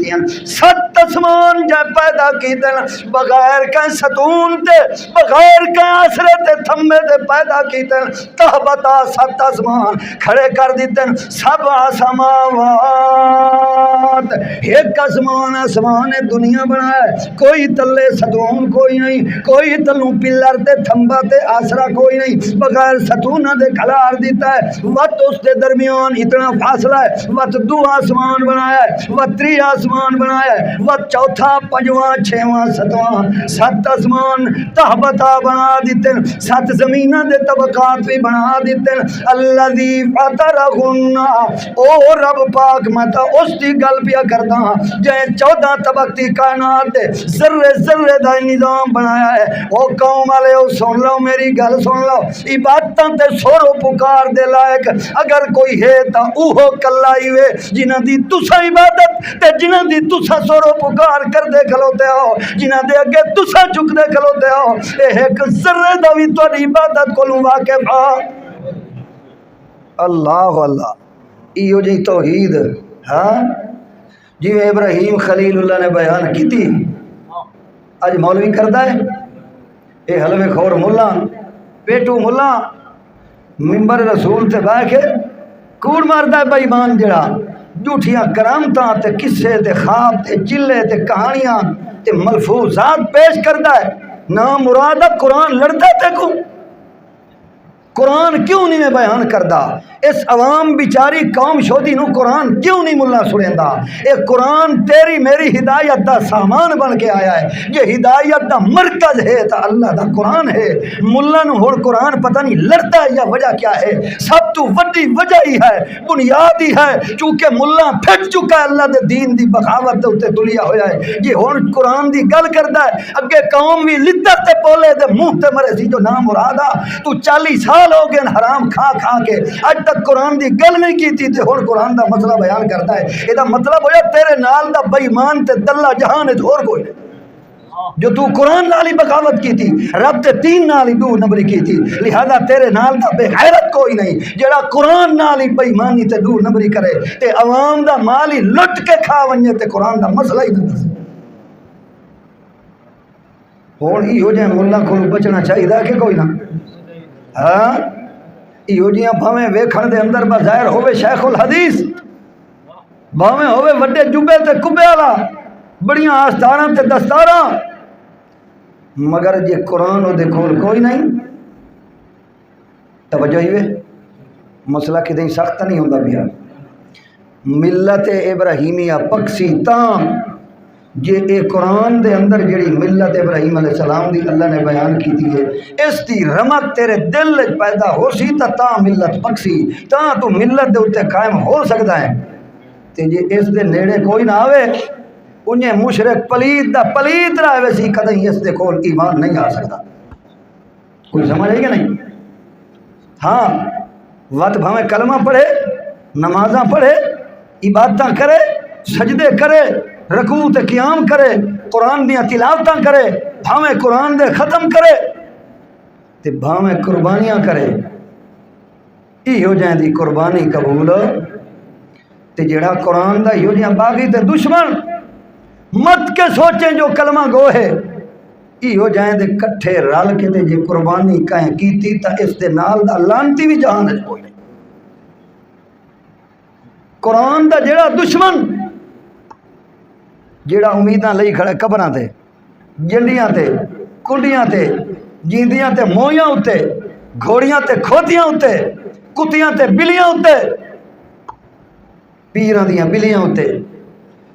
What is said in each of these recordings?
کیتیاں سات آسمان جے پیدا کیتے بغیر کہیں ستون تے بغیر کہیں آسرے تے تھمے تے پیدا کیتے تہبتا سات آسمان کھڑے کر دیتے سبع سماوات ایک آسمان دنیا بنایا کوئی تلے ستون کوئی نہیں کوئی تلوں پلر تے تھمبا تے آسرا کوئی نہیں بغیر ستونہ دے کھلار دیتا ہے وقت اس دے درمیان اتنا فاصلہ ہے وقت دو آسمان بنایا ہے وقت تری آسمان بنایا ہے وقت چوتھا پنجواں چھواں ستواں سات آسمان تہبتا بنا دیتے سات زمینہ دے طبقات بھی بنا دیتے الذی فطرہن او رب پاک متا اس دی گل پیا کردا جے 14 طبقتی کائنات دے ذرے ذرے دا نظام بنایا ہے او قوم والے سن لو میری گل سن لو عبادتاں تے سورو پکار دے لائق اگر کوئی ہے تا اوہو کلا ہی وے جنہاں دی تسا عبادت تے جنہاں دی تسا سورو پکار کر دے کھلوتے ہو جنہاں دے اگے تسا جھک دے کھلوتے ہو اے ایک ذرے دا وی تہاڈی عبادت کولوں واقف ہا اللہ اللہ ایو جی توحید ہاں جی ابراہیم خلیل اللہ نے بیان کی تھی اج مولوی کردا ہے اے حلوے خور ملا پیٹو ملا ممبر رسول تے بہ کے کوڑ ماردا ہے بے ایمان جڑا جھوٹیاں کرامتاں تے قصے تے خواب تے چلے تے کہانیاں تے ملفوظات پیش کردا ہے نا مراد قرآن لڑدا تے کو قرآن کیوں نہیں میں بیان کردا اس عوام بیچاری قوم شودی نو قرآن کیوں نہیں ملا سنیندا اے قرآن تیری میری ہدایت دا سامان بن کے آیا ہے یہ ہدایت دا مرکز ہے تا اللہ دا قرآن ہے ملا نو ہن قرآن پتہ نہیں لڑتا ہے یا وجہ کیا ہے سب تو وڈی وجہ ہی ہے بنیاد ہی ہے چونکہ ملا پھٹ چکا ہے اللہ دے دین دی بغاوت دے اوتے تلیا ہویا ہے یہ ہن قرآن دی گل کردا ہے اگے قوم بھی لدت تے بولے دے منہ تے مرے سی جو نام مرادا تو 40 سال ہو گئے حرام کھا کھا کے اج تک قرآن دی گل نہیں کی تھی تے ہن قرآن دا مسئلہ بیان کرتا ہے اے دا مطلب ہویا تیرے نال دا بے ایمان تے دلہ جہان وچ ہور کوئی نہیں جو تو قرآن نال ہی بغاوت کی تھی رب تے دین نال ہی دور نبری کی تھی لہذا تیرے نال دا بے غیرت کوئی نہیں جڑا قرآن نال ہی بے ایمانی تے دور نبری کرے تے عوام دا مال ہی لٹ کے کھا ونجے تے قرآن دا مسئلہ ہی نہیں دسے ہن ایہو جے ملا کولوں بچنا چاہیدا کہ کوئی نہ ہاں ایہو جیاں بھاویں ویکھن دے اندر بظاہر ہوے شیخ الحدیث بھاویں ہوے وڈے جبے تے کبے والا بڑیاں آستاراں تے دستاراں مگر جے قرآن او دے کول کوئی نہیں توجہ ہی وے مسئلہ کدیں سخت نہیں ہوندا پیا ملت ابراہیمیہ پکسی تاں جے اے قرآن دے اندر جڑی ملت ابراہیم علیہ السلام دی اللہ نے بیان کی تھی ہے اس دی رمق تیرے دل وچ پیدا ہو سی تا ملت پکسی تا تو ملت دے اوتے قائم ہو سکدا ہے تے جے اس دے نیڑے کوئی نہ آوے انہیں مشرک پلیت دا پلیت رہے ویسی کدیں اس دے کول ایمان نہیں آ سکتا کوئی سمجھ آئی کہ نہیں ہاں وقت بھاویں کلمہ پڑھے نمازاں پڑھے عبادتاں کرے سجدے کرے رکوع تے قیام کرے قرآن دیاں تلاوتاں کرے بھاویں قرآن دے ختم کرے تے بھاویں قربانیاں کرے ایہو جہاں دی قربانی قبول تے جڑا قرآن دا ایہو جہاں باغی تے دشمن مت کے سوچیں جو کلمہ گو ہے ایہو جہاں دے کٹھے رل کے تے جے قربانی کہیں کیتی تا اس دے نال دا لانتی بھی جہان ہے کوئی قرآن دا جڑا دشمن جیڑا امیداں لئی کھڑے قبراں تے جنڈیاں تے کنڈیاں تے جیندیاں تے مویاں اتے گھوڑیاں تے کھوتیاں اتے کتیاں تے بلیاں اتے پیراں دیاں بلیاں اتے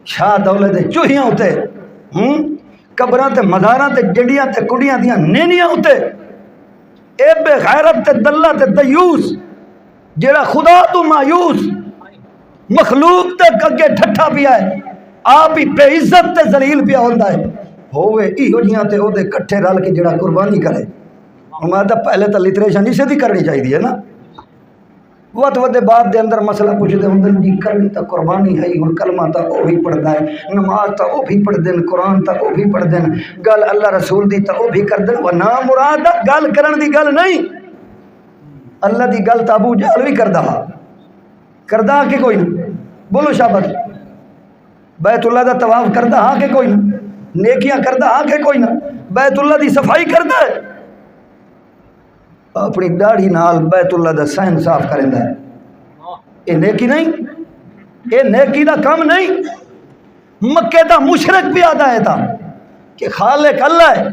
شاہ دولے دے چوہیاں اتے قبراں تے مزاراں تے جنڈیاں تے کنڈیاں دیاں نینیاں اتے اے بے غیرت تے دلہ تے دیوس جیڑا خدا تو مایوس مخلوق تے کگے ٹھٹھا پیا ہے آپ ہی بے عزت تے ذلیل پیا ہوندا ہے ہوئے ایہو جیاں تے او دے کٹھے رل کے جڑا قربانی کرے ہمارا تو پہلے تو لٹریشن اسے دی کرنی چاہیے نا وقت ودے بعد دے اندر مسئلہ پوچھتے ہوں جی کرنی تا قربانی ہے ہن کلمہ تا او بھی پڑھ دے نماز تا او بھی پڑھ دین قرآن تا او بھی پڑھ دین گل اللہ رسول دی تا او بھی کر دین و نا مراد گل کرن دی گل نہیں اللہ دی گل تا ابو جہل بھی کردا کہ کوئی نہیں بولو شابت بیت اللہ دا طواف کردا ہاں کہ کوئی نہ، نیکیاں کردا ہاں کہ کوئی نہ، بیت اللہ دی صفائی کردا ہے، اپنی داڑھی نال بیت اللہ دا سین صاف کریندا ہے، یہ نیکی نہیں، یہ نیکی دا کام نہیں۔ مکے دا مشرک بھی آتا ہے تھا کہ خالق اللہ ہے،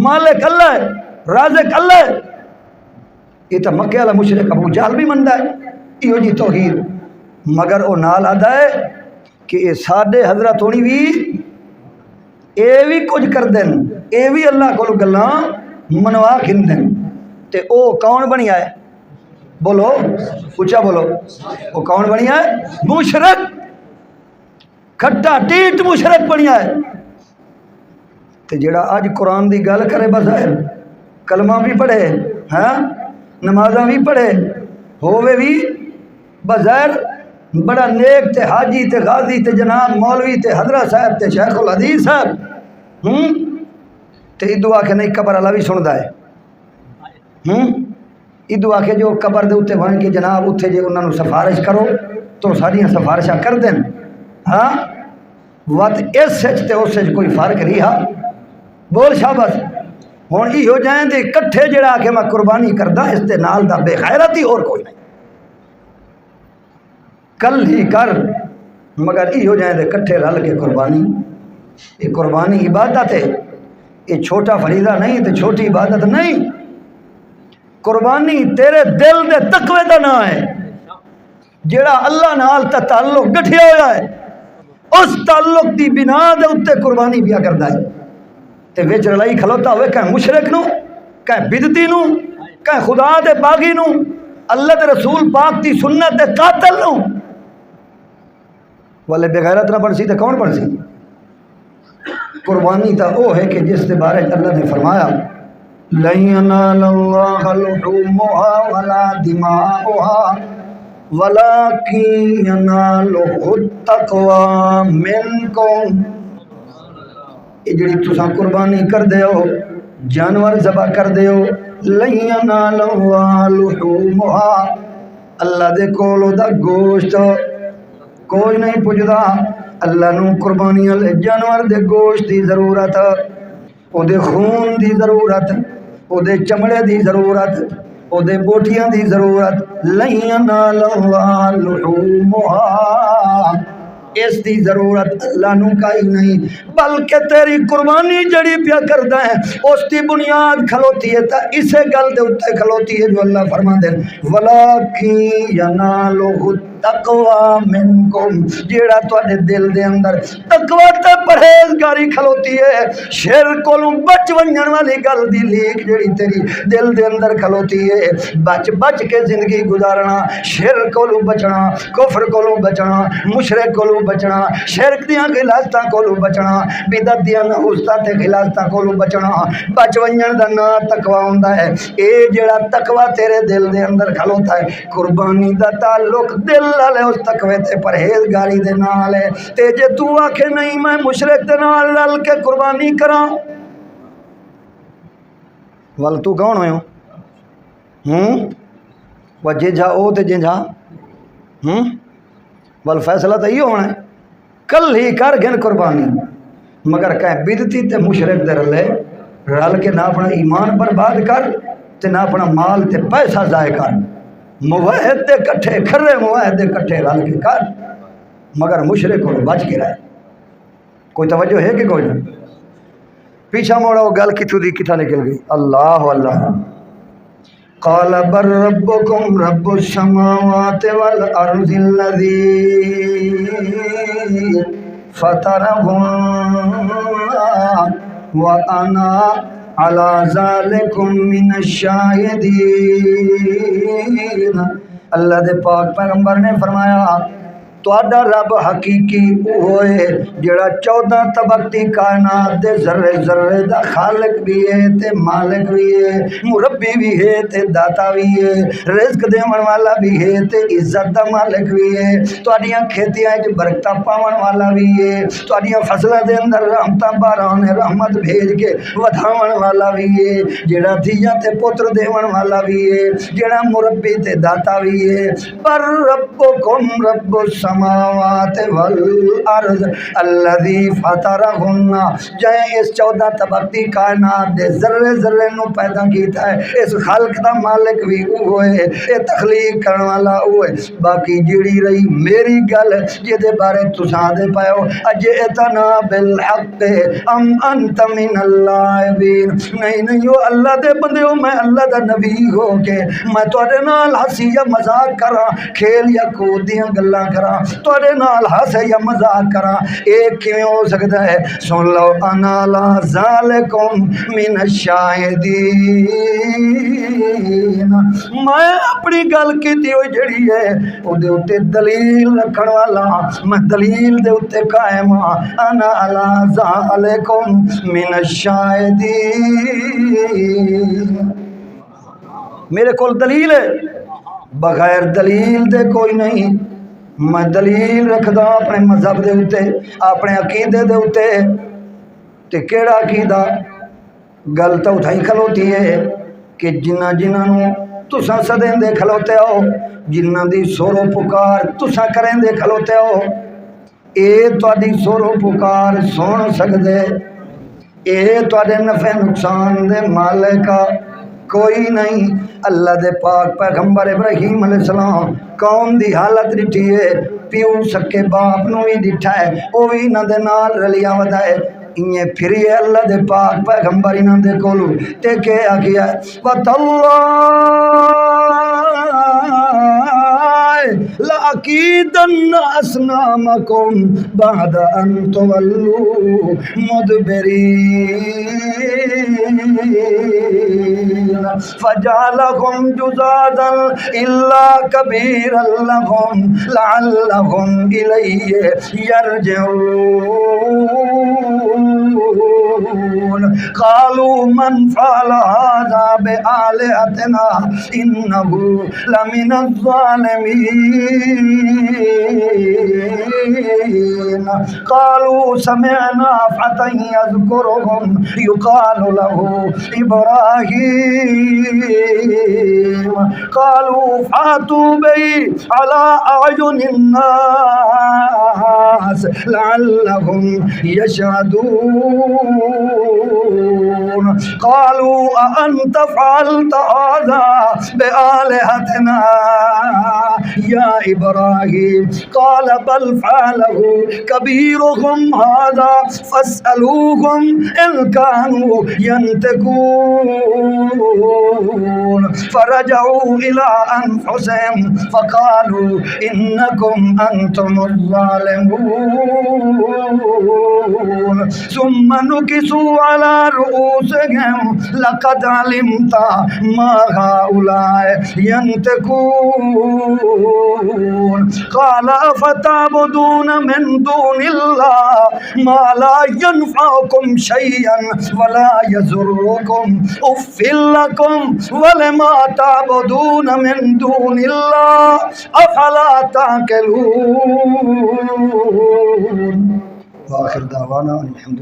مالک اللہ ہے، رازق اللہ ہے، یہ تو مکے والا مشرک ابو جہل بھی مندا ہے یہ جی توحید، مگر وہ نال آتا ہے کہ یہ ساڈے حضرت ہونی بھی یہ بھی کچھ کر دیں، یہ بھی اللہ کو گلاں منوا کھندیں، تے او کون بنیا ہے؟ بولو اچھا بولو، وہ کون بنیا ہے؟ مشرک، کھٹا ٹیٹ مشرک بنیا ہے۔ تے جڑا اج قرآن دی گل کرے بظاہر کلمہ بھی پڑھے، ہاں نمازاں بھی پڑھے، ہووے بھی بظاہر بڑا نیک تے حاجی تے غازی تے جناب مولوی تے حضرت صاحب تے شیخ الحدیث صاحب، تے ادو آ کے نہیں قبر والا بھی سندا ہے، ادو آ کے جو قبر دے اتنے بن کے جناب اتنے جے انہوں نے سفارش کرو تو ساریاں سفارشاں کر دیں، ہاں وت اس تے اس کوئی فرق نہیں ہا، بول شاباش۔ ہوں یہ ہو جائیں دے کٹھے جڑا آ کے میں قربانی کردا اس تے نال دا بے غیرتی اور کوئی نہیں، کل ہی کر، مگر یہ ہو جائیں دے کٹھے رل کے قربانی، یہ قربانی عبادت ہے، یہ چھوٹا فریضہ نہیں تے چھوٹی عبادت نہیں، قربانی تیرے دل دے تقوی دا نام ہے، جڑا اللہ نال تا تعلق گٹھیا ہویا ہے، اس تعلق دی بنا دے اتنے قربانی پیا کردا ہے، تے وچ لڑائی کھلوتا ہوئے کہیں مشرک نو، کہیں بدتی نو، کہیں خدا دے باغی نو، اللہ دے رسول پاک دی سنت دے قاتل نو، والے بغیرت نہ بن سی تے کون بن سی؟ قربانی تا او ہے کہ جس کے بارے اللہ نے فرمایا لَن يَنَالَ اللَّهَ لُحُومُهَا وَلَا دِمَاؤُهَا وَلَكِن يَنَالُهُ التَّقْوَى مِنكُمْ۔ یہ جڑی تساں قربانی کر دیو، جانور ذبح کر دیو، لَن يَنَالَ اللَّهَ لُحُومُهَا، اللہ دے کولو دا گوشت کوئی نہیں پجدا، اللہ نو قربانی والے جانور دے گوشت دی ضرورت، او دے خون دی ضرورت، او دے چمڑے دی ضرورت، او دے بوٹیاں دی ضرورت، لَن يَنَالَ اللَّهَ لُحُومُهَا، اس دی ضرورت اللہ نو کائی نہیں، بلکہ تیری قربانی جڑی پیا کردا ہے اس دی بنیاد کھلوتی ہے تا اسے گل دے اتے کھلوتی ہے جو اللہ فرما دے وَلَكِن يَنَالُهُ التَّقْوَى مِنكُمْ، جیڑا تواڈے دل دے اندر تقوی تے پرہیزگاری کھلوتی ہے، شرک کولوں بچ ونجن والی گل دی لیک جڑی تیری دل دے اندر کھلوتی ہے، بچ بچ کے زندگی گزارنا، شرک کولوں بچنا، کفر کولوں بچنا، مشرک کولوں بچنا، شرک دیاں غلاظتاں کولوں بچنا، بدعت دیاں نحوستاں تے غلاظتاں کولوں بچنا، بچ ونجن دا نام تقوی ہوندا ہے۔ اے جڑا تقوی تیرے دل دے اندر کھلوتا ہے، قربانی دا تعلق دل والے اس تقوی تے پرہیزگاری دے نال ہے، تے جے تو آکھے نہیں میں مشرک دے نال رل کے قربانی کراں، ول تو کون ہوئے وہ جنجھا او تے جنجھا ول فیصلہ تو یہ ہونا ہے، کل ہی کر گن قربانی، مگر کہیں بدتی تے مشرک دے رلے رل کے نہ اپنا ایمان برباد کر تے نہ اپنا مال تے پیسہ ضائع کر، موحد دے کٹھے کھرے موحد دے کٹھے رل کے کر، مگر مشرک کو بچ کے رہے۔ کوئی توجہ ہے کہ کوئی نہیں؟ پیچھا موڑا وہ گل کتھوں دی کتھا نکل گئی، اللہ اللہ قال بر ربکم رب السماوات والارض الذی فطرہن وانا علی ذالکم من الشاہدین۔ اللہ دے پاک پیغمبر نے فرمایا تہاڈا رب حقیقی ہوئے جڑا 14 طبقتی کائنات دے ذرے ذرے دا خالق بھی ہے تے مالک بھی ہے، مربی بھی ہے تے داتا بھی ہے، رزق دیون والا بھی ہے تے عزت دا مالک بھی ہے، تہاڈیاں کھیتیاں وچ برکتاں پاون والا بھی ہے، تہاڈیاں فصلاں دے اندر رحمتاں باران رحمت بھیج کے ودھاون والا بھی ہے، جڑا دھیاں تے پتر دیون والا بھی ہے، جڑا مربی تے داتا بھی ہے۔ پر ربکم رب السماوات السماوات والارض الذی فطرہن، جائیں اس 14 طبقتی کائنات دے ذرے ذرے نو پیدا کیتا ہے، اس خلق دا مالک بھی اوہ ہے، اے تخلیق کرنے والا اوہ ہے۔ باقی جیڑی رہی میری گل جے بارے تساں دے پاؤ اجئتنا بالحق ام انت من اللاعبین، نہیں او اللہ دے بندے ہو، میں اللہ دا نبی ہو کے میں تواڈے نال ہنسی یا مذاق کراں، کھیل یا کود دیاں گلاں کراں، تواڈے نال ہنس یا مذاق کراں، اے کیویں ہو سکدا ہے؟ سن لو انا لا ذالکم من الشاہدین، میں اپنی گل کیتی ہوئی جڑی ہے او دے اوتے دلیل رکھن والا، میں دلیل دے اوتے قائم ہاں، انا لا ذالکم من الشاہدین، میرے کول دلیل ہے، بغیر دلیل دے کوئی نہیں، میں دلیل رکھدا اپنے مذہب دے اوتے، اپنے عقیدے دے اوتے، تے کیڑا عقیدہ؟ گل تو اتھائی کھلوتی ہے کہ جنہ نو تساں سدیں دے کھلوتے ہو، جنہ دی سور و پکار تساں کریں دے کھلوتے ہو، اے تواڈی سور و پکار سن سکدے، اے تواڈے نفع نقصان دے مالکا کوئی نہیں۔ اللہ دے پاک پیغمبر ابراہیم علیہ السلام قوم دی حالت ڈٹھی ہے، پیو سکے باپ نو بھی ڈٹھا ہے، او بھی انہاں دے نال رلیاں ودائے، انہیں پھری ہے اللہ دے پاک پیغمبر انہاں دے کولو تے کہ آگیا لَأَكِيدَنَّ أَصْنَامَكُمْ بَعْدَ أَن تُوَلُّوا مُدْبِرِينَ فَجَعَلَهُمْ جُذَاذًا إِلَّا كَبِيرًا لَهُمْ لَعَلَّهُمْ إِلَيْهِ يَرْجِعُونَ قَالُوا مَنْ فَعَلَ هَذَا بِآلِهَتِنَا إِنَّهُ لَمِنَ الظَّالِمِينَ قَالُوا سَمِعْنَا فَتًى يَذْكُرُهُمْ يُقَالُ لَهُ إِبْرَاهِيمُ قَالُوا فَأْتُوا بِهِ عَلَىٰ أَعْيُنِ النَّاسِ لَعَلَّهُمْ يَشْهَدُونَ قَالُوا أَأَنْتَ فَعَلْتَ هَذَا بِآلِهَتِنَا يَا إِبْرَاهِيمُ قَالَ بَلْ فَعَلَهُ كَبِيرُهُمْ هَذَا فَاسْأَلُوهُمْ إِنْ كَانُوا يَنْطِقُونَ فَرَجَعُوا إِلَىٰ أَنفُسِهِمْ فَقَالُوا إِنَّكُمْ أَنْتُمُ الظَّالِمُونَ ثُمَّ نُكِسُوا عَلَىٰ رُؤُوسِهِمْ لَقَدْ عَلِمْتَ مَا هَؤُلَاءِ يَنْطِقُونَ قَالَ أَفَتَعْبُدُونَ مِن دُونِ اللَّهِ مَا لَا يَنْفَعُكُمْ شَيْئًا وَلَا يَضُرُّكُمْ أُفٍّ لَكُمْ وَلِمَا تَعْبُدُونَ مِن دُونِ اللَّهِ أَفَلَا تَعْقِلُونَ وآخر دعوانا الحمد